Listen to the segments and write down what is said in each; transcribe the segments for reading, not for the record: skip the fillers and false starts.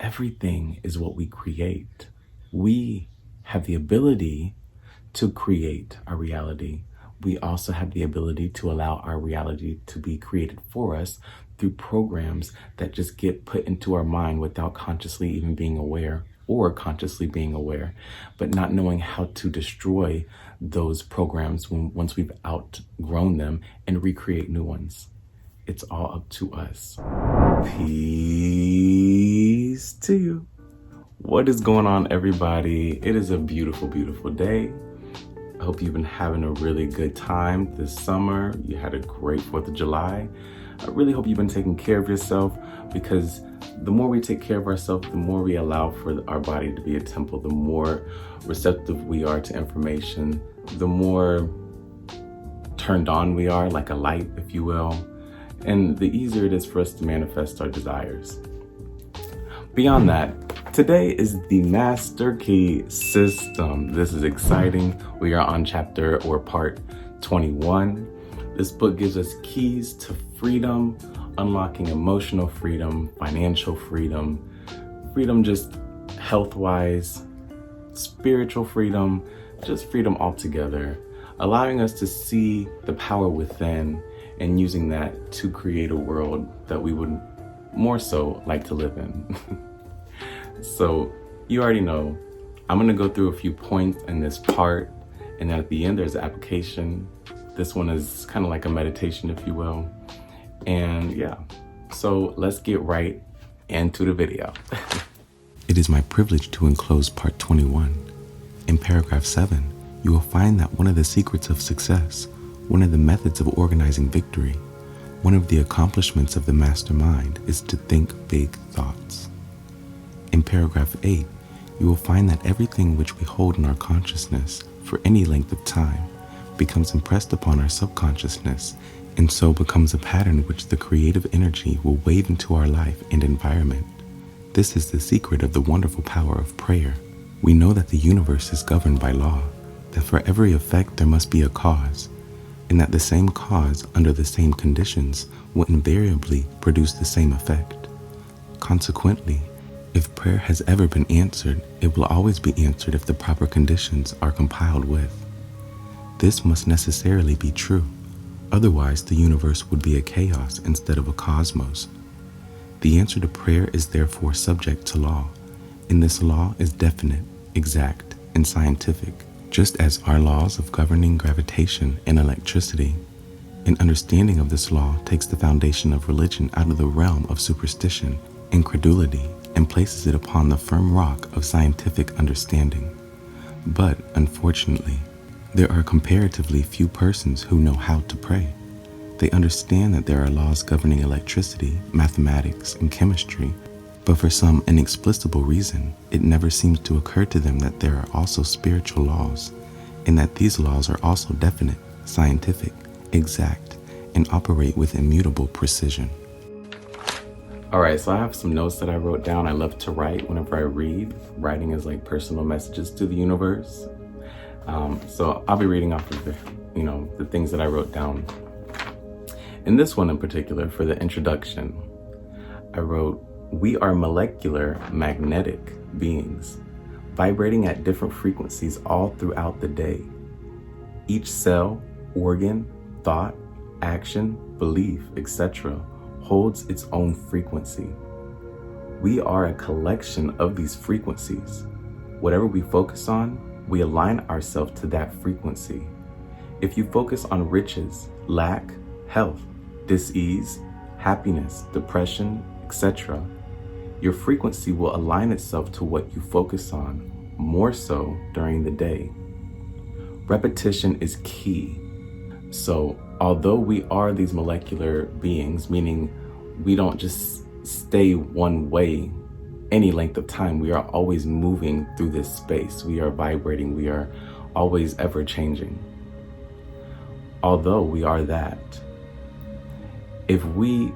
everything is what we create. We have the ability to create our reality. We also have the ability to allow our reality to be created for us through programs that just get put into our mind without consciously even being aware, or consciously being aware, but not knowing how to destroy those programs once we've outgrown them and recreate new ones. It's all up to us. Peace to you. What is going on, everybody? It is a beautiful, beautiful day. I hope you've been having a really good time this summer. You had a great 4th of July. I really hope you've been taking care of yourself, because the more we take care of ourselves, the more we allow for our body to be a temple, the more receptive we are to information, the more turned on we are, like a light, if you will, and the easier it is for us to manifest our desires. Beyond that, today is the Master Key System. This is exciting. We are on chapter or part 21. This book gives us keys to freedom, unlocking emotional freedom, financial freedom, freedom just health-wise, spiritual freedom, just freedom altogether, allowing us to see the power within and using that to create a world that we would more so like to live in. So you already know, I'm gonna go through a few points in this part, and then at the end there's an application. This one is kind of like a meditation, if you will. And yeah, so let's get right into the video. It is my privilege to enclose part 21. In paragraph 7, you will find that one of the secrets of success, one of the methods of organizing victory, one of the accomplishments of the mastermind is to think big thoughts. In paragraph 8, you will find that everything which we hold in our consciousness for any length of time becomes impressed upon our subconsciousness, and so becomes a pattern which the creative energy will wave into our life and environment. This is the secret of the wonderful power of prayer. We know that the universe is governed by law, that for every effect there must be a cause, and that the same cause under the same conditions will invariably produce the same effect. Consequently, if prayer has ever been answered, it will always be answered if the proper conditions are compiled with. This must necessarily be true. Otherwise, the universe would be a chaos instead of a cosmos. The answer to prayer is therefore subject to law, and this law is definite, exact, and scientific, just as are laws of governing gravitation and electricity. An understanding of this law takes the foundation of religion out of the realm of superstition and credulity and places it upon the firm rock of scientific understanding. But, unfortunately, there are comparatively few persons who know how to pray. They understand that there are laws governing electricity, mathematics, and chemistry, but for some inexplicable reason, it never seems to occur to them that there are also spiritual laws, and that these laws are also definite, scientific, exact, and operate with immutable precision. All right, so I have some notes that I wrote down. I love to write whenever I read. Writing is like personal messages to the universe. So I'll be reading off of the things that I wrote down. In this one in particular, for the introduction, I wrote, "We are molecular magnetic beings, vibrating at different frequencies all throughout the day. Each cell, organ, thought, action, belief, etc. holds its own frequency. We are a collection of these frequencies. Whatever we focus on, we align ourselves to that frequency. If you focus on riches, lack, health, dis-ease, happiness, depression, etc., your frequency will align itself to what you focus on, more so during the day. Repetition is key. So, although we are these molecular beings, meaning we don't just stay one way any length of time, we are always moving through this space. We are vibrating, we are always ever changing. Although we are that, if we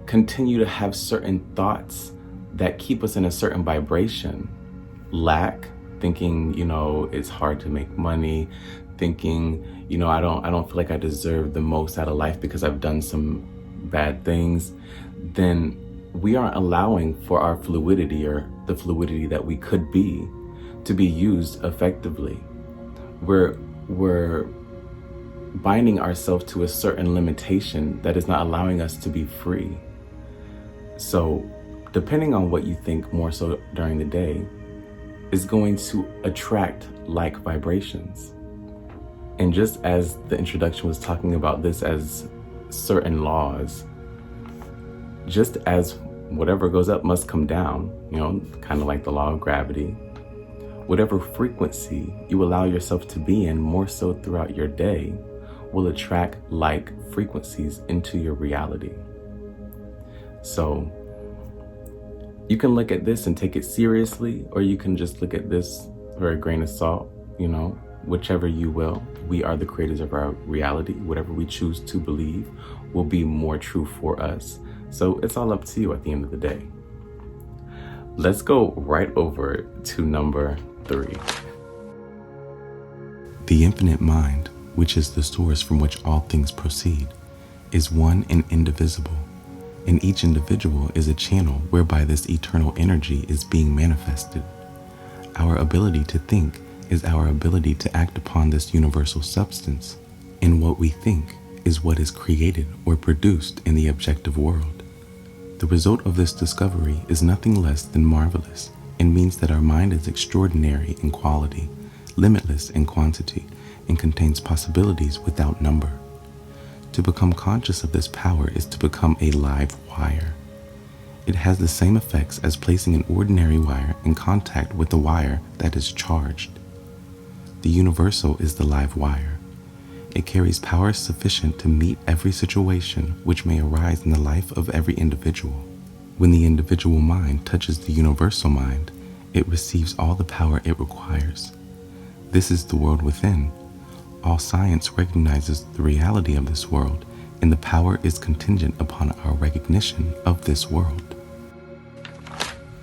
continue to have certain thoughts that keep us in a certain vibration, lack, thinking, it's hard to make money, thinking, I don't feel like I deserve the most out of life because I've done some bad things, then we aren't allowing for our fluidity, or the fluidity that we could be, to be used effectively. We're binding ourselves to a certain limitation that is not allowing us to be free. So depending on what you think more so during the day is going to attract like vibrations. And just as the introduction was talking about this as certain laws, just as whatever goes up must come down, kind of like the law of gravity, whatever frequency you allow yourself to be in more so throughout your day will attract like frequencies into your reality. So you can look at this and take it seriously, or you can just look at this for a grain of salt, whichever you will. We are the creators of our reality. Whatever we choose to believe will be more true for us. So it's all up to you at the end of the day. Let's go right over to number 3. The infinite mind, which is the source from which all things proceed, is one and indivisible, and each individual is a channel whereby this eternal energy is being manifested. Our ability to think is our ability to act upon this universal substance, and what we think is what is created or produced in the objective world. The result of this discovery is nothing less than marvelous, and means that our mind is extraordinary in quality, limitless in quantity, and contains possibilities without number. To become conscious of this power is to become a live wire. It has the same effects as placing an ordinary wire in contact with a wire that is charged. The universal is the live wire. It carries power sufficient to meet every situation which may arise in the life of every individual. When the individual mind touches the universal mind, it receives all the power it requires. This is the world within. All science recognizes the reality of this world, and the power is contingent upon our recognition of this world.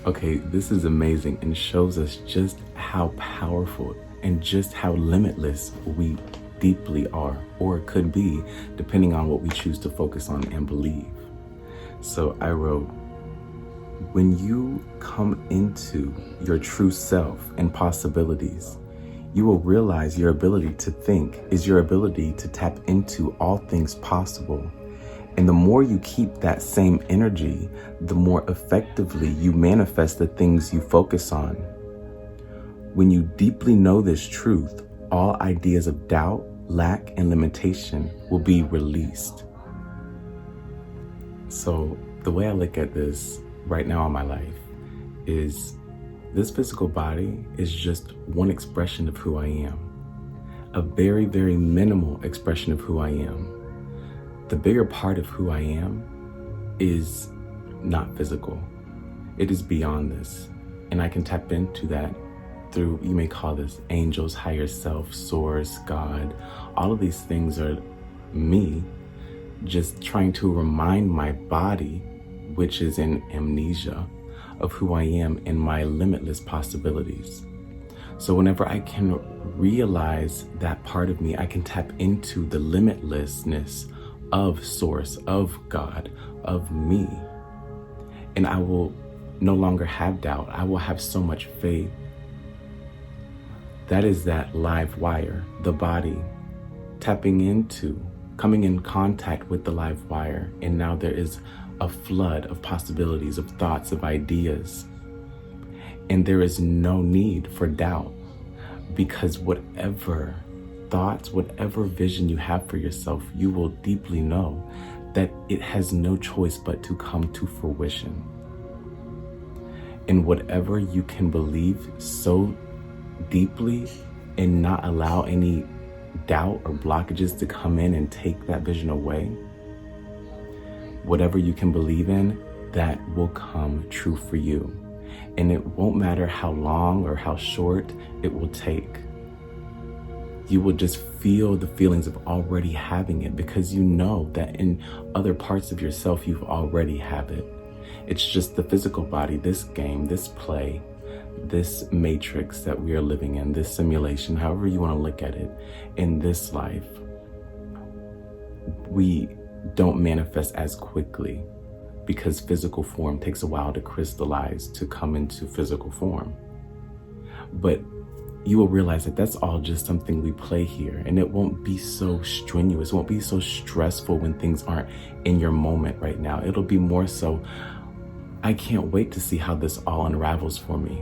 Okay, this is amazing and shows us just how powerful and just how limitless we deeply are, or could be, depending on what we choose to focus on and believe. So I wrote, when you come into your true self and possibilities, you will realize your ability to think is your ability to tap into all things possible. And the more you keep that same energy, the more effectively you manifest the things you focus on. When you deeply know this truth, all ideas of doubt, lack, and limitation will be released. So the way I look at this right now in my life is this physical body is just one expression of who I am. A very, very minimal expression of who I am. The bigger part of who I am is not physical. It is beyond this. And I can tap into that through, you may call this angels, higher self, source, God. All of these things are me just trying to remind my body, which is in amnesia, of who I am and my limitless possibilities. So whenever I can realize that part of me, I can tap into the limitlessness of source, of God, of me. And I will no longer have doubt. I will have so much faith. That is that live wire, the body, tapping into, coming in contact with the live wire. And now there is a flood of possibilities, of thoughts, of ideas. And there is no need for doubt, because whatever thoughts, whatever vision you have for yourself, you will deeply know that it has no choice but to come to fruition. And whatever you can believe so deeply and not allow any doubt or blockages to come in and take that vision away, whatever you can believe in, that will come true for you. And it won't matter how long or how short it will take. You will just feel the feelings of already having it, because you know that in other parts of yourself, you've already have it. It's just the physical body, this game, this play, this matrix that we are living in, this simulation, however you want to look at it, in this life, we don't manifest as quickly because physical form takes a while to crystallize, to come into physical form. But you will realize that that's all just something we play here, and it won't be so strenuous, it won't be so stressful when things aren't in your moment right now. It'll be more so, I can't wait to see how this all unravels for me.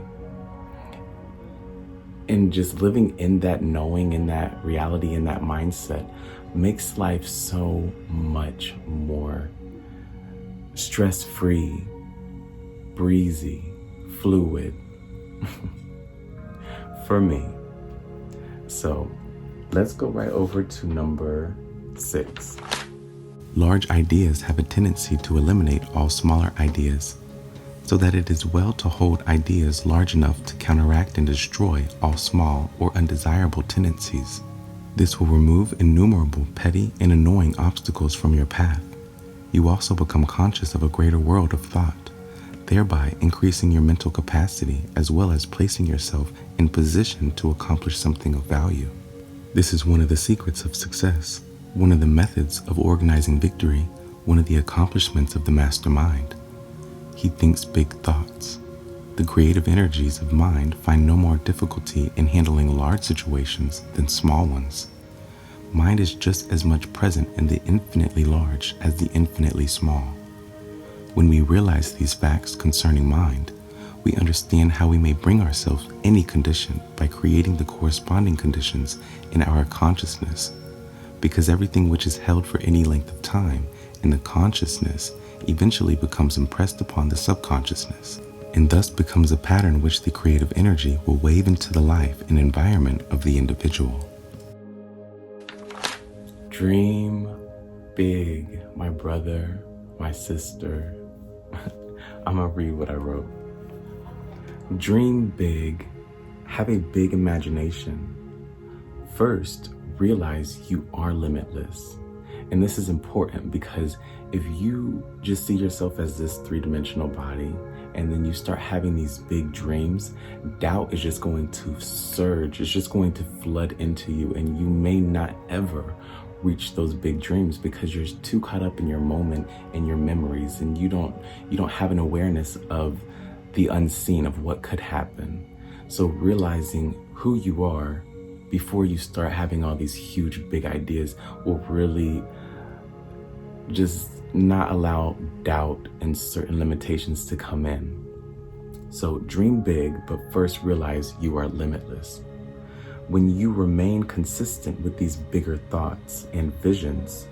And just living in that knowing, in that reality, in that mindset makes life so much more stress-free, breezy, fluid for me. So let's go right over to number 6. Large ideas have a tendency to eliminate all smaller ideas, so that it is well to hold ideas large enough to counteract and destroy all small or undesirable tendencies. This will remove innumerable petty and annoying obstacles from your path. You also become conscious of a greater world of thought, thereby increasing your mental capacity as well as placing yourself in position to accomplish something of value. This is one of the secrets of success, one of the methods of organizing victory, one of the accomplishments of the mastermind. He thinks big thoughts. The creative energies of mind find no more difficulty in handling large situations than small ones. Mind is just as much present in the infinitely large as the infinitely small. When we realize these facts concerning mind, we understand how we may bring ourselves any condition by creating the corresponding conditions in our consciousness, because everything which is held for any length of time in the consciousness eventually becomes impressed upon the subconsciousness, and thus becomes a pattern which the creative energy will wave into the life and environment of the individual. Dream big, my brother, my sister. I'm gonna read what I wrote. Dream big, have a big imagination. First, realize you are limitless. And this is important because if you just see yourself as this 3-dimensional body and then you start having these big dreams, doubt is just going to surge. It's just going to flood into you, and you may not ever reach those big dreams because you're too caught up in your moment and your memories, and you don't have an awareness of the unseen, of what could happen. So realizing who you are before you start having all these huge big ideas will really just not allow doubt and certain limitations to come in. So dream big, but first realize you are limitless. When you remain consistent with these bigger thoughts and visions,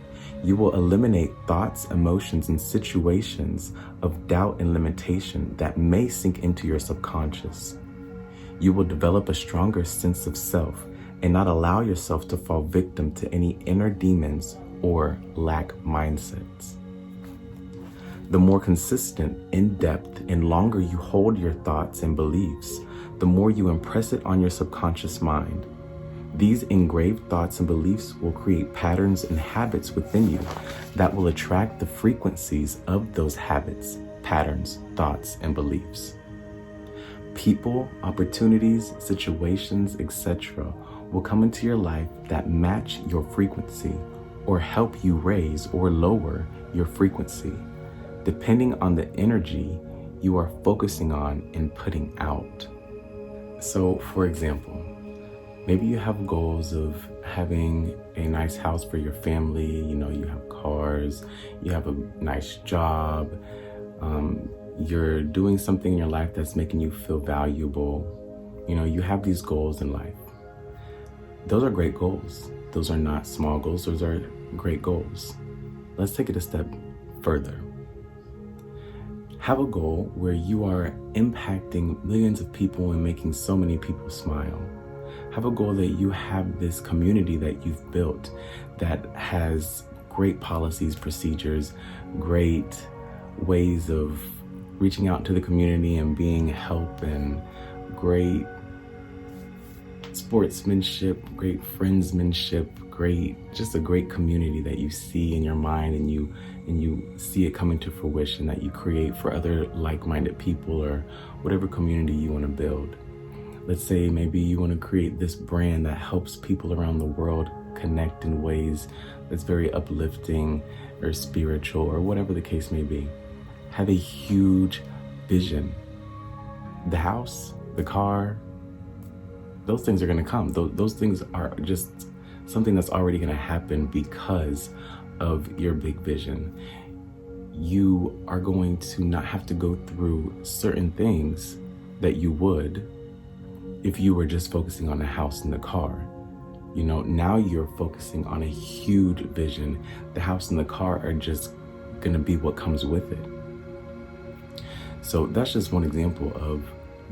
you will eliminate thoughts, emotions, and situations of doubt and limitation that may sink into your subconscious. You will develop a stronger sense of self and not allow yourself to fall victim to any inner demons or lack mindsets. The more consistent, in-depth, and longer you hold your thoughts and beliefs, the more you impress it on your subconscious mind. These engraved thoughts and beliefs will create patterns and habits within you that will attract the frequencies of those habits, patterns, thoughts, and beliefs. People, opportunities, situations, etc. will come into your life that match your frequency or help you raise or lower your frequency, depending on the energy you are focusing on and putting out. So, for example, maybe you have goals of having a nice house for your family, you have cars, you have a nice job, you're doing something in your life that's making you feel valuable. You have these goals in life. Those are great goals. Those are not small goals, those are great goals. Let's take it a step further. Have a goal where you are impacting millions of people and making so many people smile. Have a goal that you have this community that you've built that has great policies, procedures, great ways of reaching out to the community and being help, and great sportsmanship, great friendsmanship, just a great community that you see in your mind and you see it coming to fruition, that you create for other like-minded people or whatever community you want to build. Let's say maybe you want to create this brand that helps people around the world connect in ways that's very uplifting or spiritual or whatever the case may be. have a huge vision. The house, the car, those things are going to come. Those things are just something that's already going to happen because of your big vision. You are going to not have to go through certain things that you would if you were just focusing on the house and the car. You know, now you're focusing on a huge vision. The house and the car are just going to be what comes with it. So that's just one example of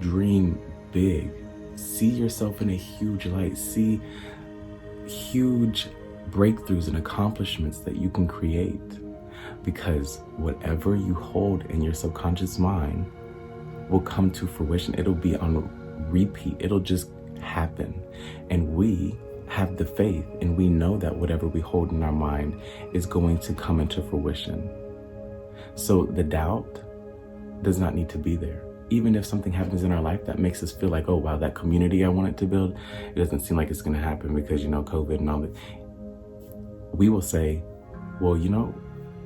dream big. See yourself in a huge light. See huge breakthroughs and accomplishments that you can create. Because whatever you hold in your subconscious mind will come to fruition. It'll be on repeat. It'll just happen. And we have the faith, and we know that whatever we hold in our mind is going to come into fruition. So the doubt does not need to be there. Even if something happens in our life that makes us feel like, oh wow, that community I wanted to build, it doesn't seem like it's going to happen because, you know, COVID and all that. We will say, well, you know,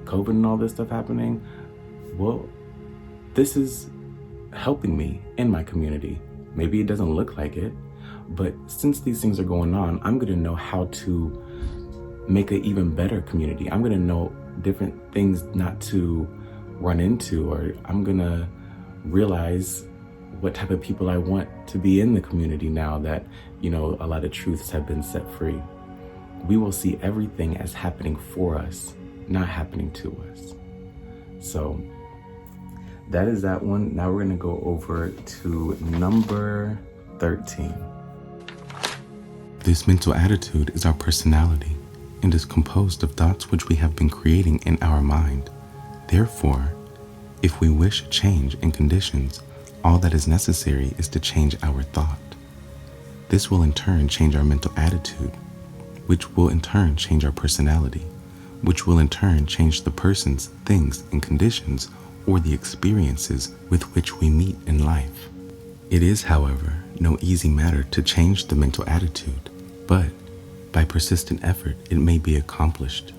COVID and all this stuff happening, well, this is helping me in my community. Maybe it doesn't look like it, but since these things are going on, I'm going to know how to make an even better community. I'm going to know different things not to run into, or I'm going to realize what type of people I want to be in the community now that, you know, a lot of truths have been set free. We will see everything as happening for us, not happening to us. So that is that one. Now we're going to go over to number 13. This mental attitude is our personality and is composed of thoughts which we have been creating in our mind. Therefore, if we wish change in conditions, all that is necessary is to change our thought. This will in turn change our mental attitude, which will in turn change our personality, which will in turn change the persons, things, and conditions, or the experiences with which we meet in life. It is, however, no easy matter to change the mental attitude, but by persistent effort it may be accomplished.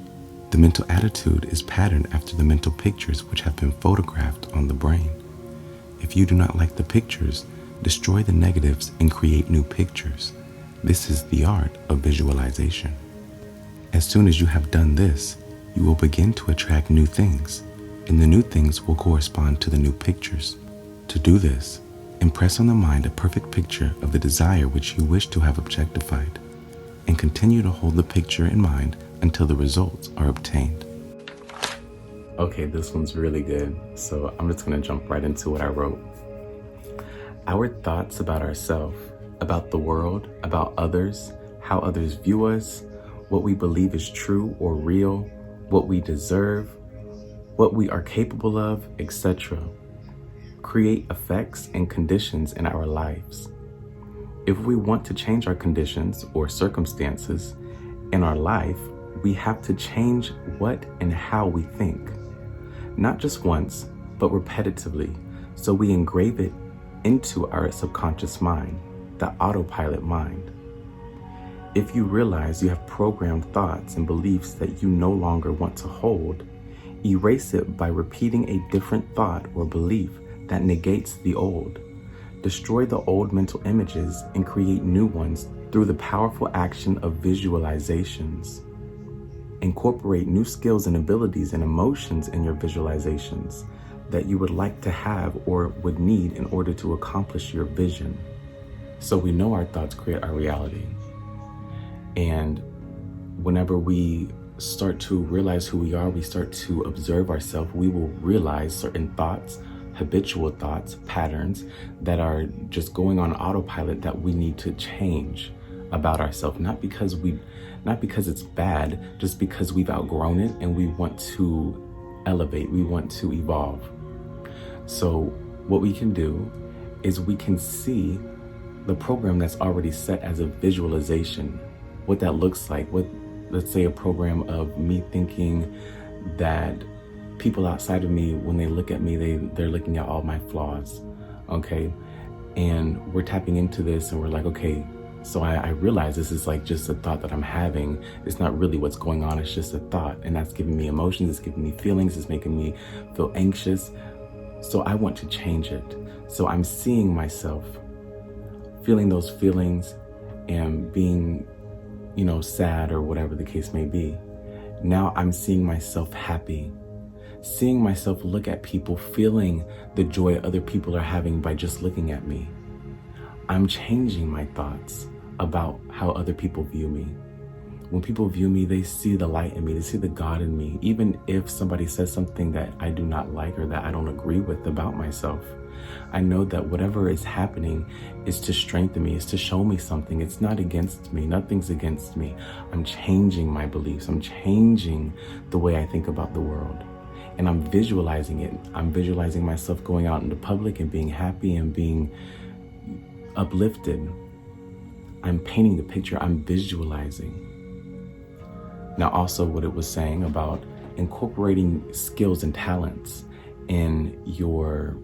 The mental attitude is patterned after the mental pictures which have been photographed on the brain. If you do not like the pictures, destroy the negatives and create new pictures. This is the art of visualization. As soon as you have done this, you will begin to attract new things, and the new things will correspond to the new pictures. To do this, impress on the mind a perfect picture of the desire which you wish to have objectified, and continue to hold the picture in mind until the results are obtained. Okay, this one's really good. So I'm just going to jump right into what I wrote. Our thoughts about ourselves, about the world, about others, how others view us, what we believe is true or real, what we deserve, what we are capable of, etc., create effects and conditions in our lives. If we want to change our conditions or circumstances in our life, we have to change what and how we think. Not just once, but repetitively, so we engrave it into our subconscious mind, the autopilot mind. If you realize you have programmed thoughts and beliefs that you no longer want to hold, erase it by repeating a different thought or belief that negates the old. Destroy the old mental images and create new ones through the powerful action of visualizations. Incorporate new skills and abilities and emotions in your visualizations that you would like to have or would need in order to accomplish your vision. So we know our thoughts create our reality. And whenever we start to realize who we are, we start to observe ourselves, we will realize certain thoughts, habitual thoughts, patterns that are just going on autopilot that we need to change about ourselves. Not because it's bad, just because we've outgrown it and we want to elevate, we want to evolve. So what we can do is we can see the program that's already set as a visualization, what that looks like. Let's say a program of me thinking that people outside of me, when they look at me, they're looking at all my flaws, okay? And we're tapping into this and we're like, okay, so I realize this is like just a thought that I'm having. It's not really what's going on, it's just a thought. And that's giving me emotions, it's giving me feelings, it's making me feel anxious. So I want to change it. So I'm seeing myself, feeling those feelings and being, sad or whatever the case may be. Now I'm seeing myself happy, seeing myself look at people, feeling the joy other people are having by just looking at me. I'm changing my thoughts about how other people view me. When people view me, they see the light in me, they see the God in me. Even if somebody says something that I do not like or that I don't agree with about myself, I know that whatever is happening is to strengthen me, is to show me something. It's not against me. Nothing's against me. I'm changing my beliefs. I'm changing the way I think about the world. And I'm visualizing it. I'm visualizing myself going out into public and being happy and being uplifted. I'm painting the picture. I'm visualizing. Now, also what it was saying about incorporating skills and talents in your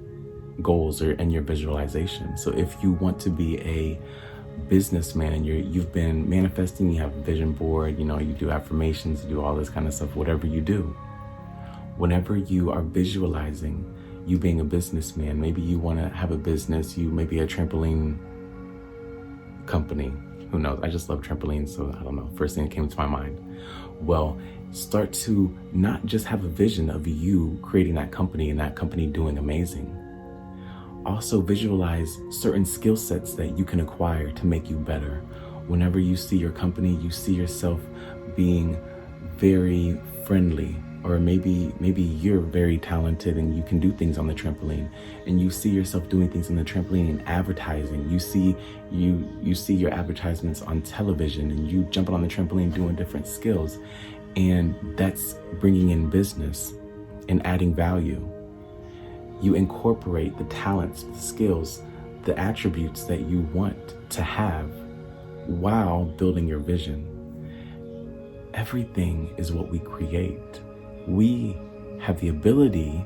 goals or in your visualization. So if you want to be a businessman and you've been manifesting, you have a vision board, you do affirmations, you do all this kind of stuff, whatever you do, whenever you are visualizing you being a businessman, maybe you want to have a business, you may be a trampoline company, who knows? I just love trampolines, so I don't know, first thing that came to my mind. Well, start to not just have a vision of you creating that company and that company doing amazing. Also visualize certain skill sets that you can acquire to make you better. Whenever you see your company, you see yourself being very friendly, or maybe you're very talented and you can do things on the trampoline, and you see yourself doing things on the trampoline and advertising. You see your advertisements on television and you jumping on the trampoline doing different skills, and that's bringing in business and adding value. You incorporate the talents, the skills, the attributes that you want to have while building your vision. Everything is what we create. We have the ability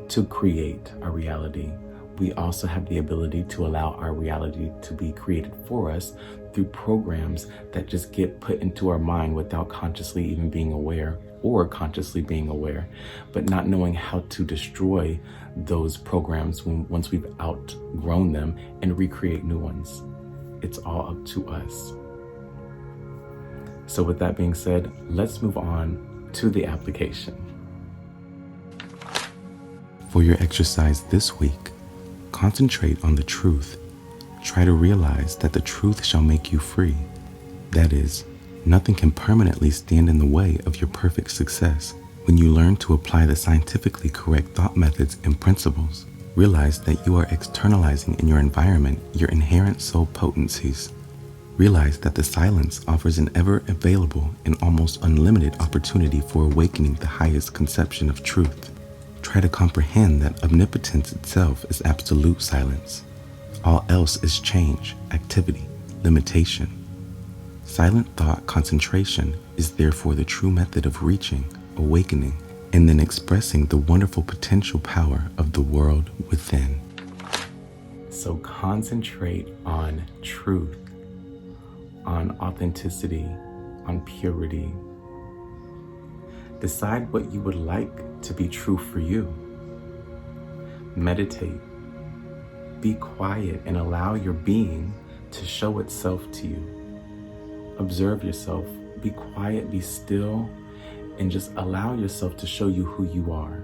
to create our reality. We also have the ability to allow our reality to be created for us through programs that just get put into our mind without consciously even being aware, or consciously being aware, but not knowing how to destroy those programs once we've outgrown them and recreate new ones. It's all up to us. So with that being said, let's move on to the application. For your exercise this week, concentrate on the truth. Try to realize that the truth shall make you free. That is, nothing can permanently stand in the way of your perfect success. When you learn to apply the scientifically correct thought methods and principles, realize that you are externalizing in your environment your inherent soul potencies. Realize that the silence offers an ever-available and almost unlimited opportunity for awakening the highest conception of truth. Try to comprehend that omnipotence itself is absolute silence. All else is change, activity, limitation. Silent thought concentration is therefore the true method of reaching, awakening, and then expressing the wonderful potential power of the world within. So concentrate on truth, on authenticity, on purity. Decide what you would like to be true for you. Meditate. Be quiet and allow your being to show itself to you. Observe yourself. Be quiet, be still, and just allow yourself to show you who you are.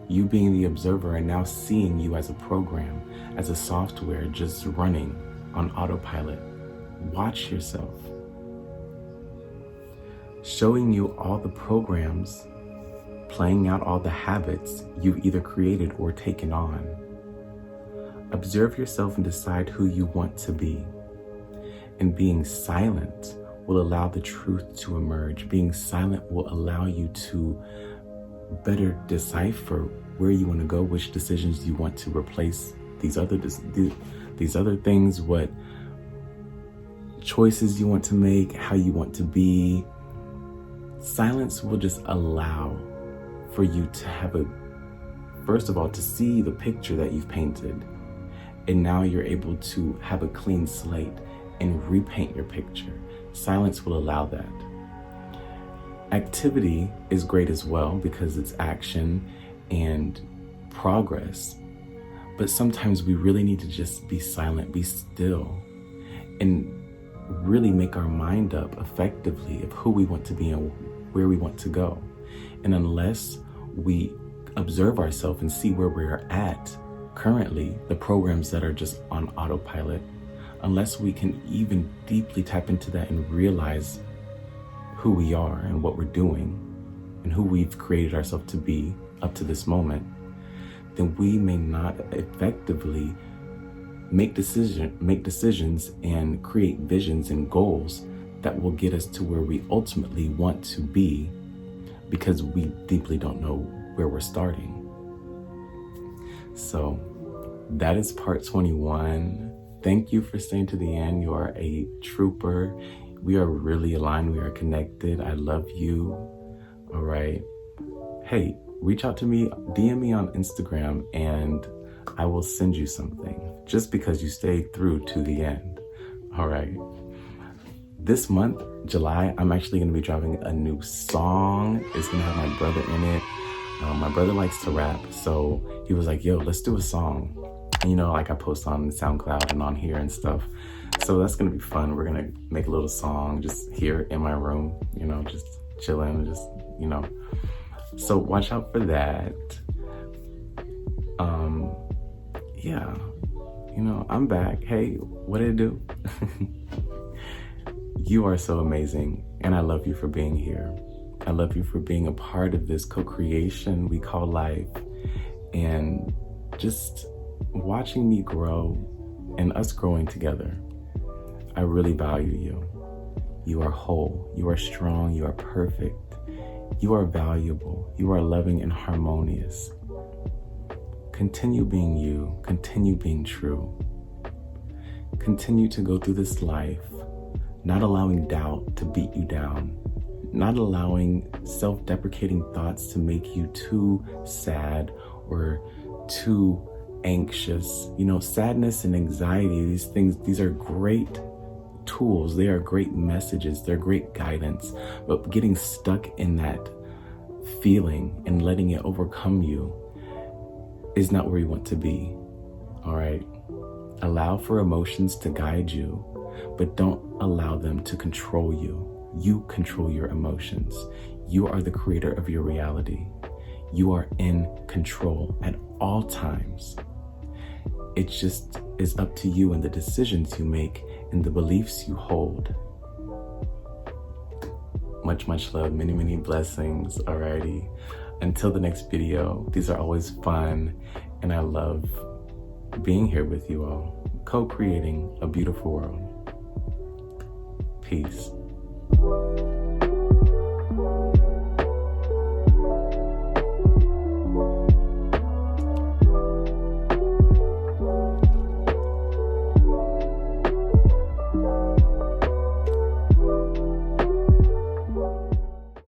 You being the observer and now seeing you as a program, as a software just running on autopilot. Watch yourself. Showing you all the programs, playing out all the habits you've either created or taken on. Observe yourself and decide who you want to be. And being silent will allow the truth to emerge. Being silent will allow you to better decipher where you want to go, which decisions you want to replace these other things, what choices you want to make, how you want to be. Silence will just allow for you to have first of all, to see the picture that you've painted. And now you're able to have a clean slate and repaint your picture. Silence will allow that. Activity is great as well because it's action and progress. But sometimes we really need to just be silent, be still, and really make our mind up effectively of who we want to be and where we want to go. And unless we observe ourselves and see where we're at currently, the programs that are just on autopilot, unless we can even deeply tap into that and realize who we are and what we're doing and who we've created ourselves to be up to this moment, then we may not effectively make decisions and create visions and goals that will get us to where we ultimately want to be, because we deeply don't know where we're starting. So that is part 21. Thank you for staying to the end. You are a trooper. We are really aligned. We are connected. I love you. All right. Hey, reach out to me, DM me on Instagram, and I will send you something just because you stayed through to the end. All right. This month, July, I'm actually going to be dropping a new song. It's going to have my brother in it. My brother likes to rap, so he was like, yo, let's do a song. And you know, like I post on SoundCloud and on here and stuff. So that's going to be fun. We're going to make a little song just here in my room, you know, just chilling, just, you know. So watch out for that. Yeah, you know, I'm back. Hey, what did it do? You are so amazing, and I love you for being here. I love you for being a part of this co-creation we call life, and just watching me grow and us growing together. I really value you. You are whole, you are strong, you are perfect, you are valuable, you are loving and harmonious. Continue being you, continue being true. Continue to go through this life, not allowing doubt to beat you down, not allowing self-deprecating thoughts to make you too sad or too anxious. You know, sadness and anxiety, these things, these are great tools. They are great messages. They're great guidance. But getting stuck in that feeling and letting it overcome you is not where you want to be. All right. Allow for emotions to guide you, but don't allow them to control you. You control your emotions. You are the creator of your reality. You are in control at all times. It just is up to you and the decisions you make and the beliefs you hold. Much, much love. Many, many blessings. Alrighty. Until the next video, these are always fun, and I love being here with you all, co-creating a beautiful world. Peace.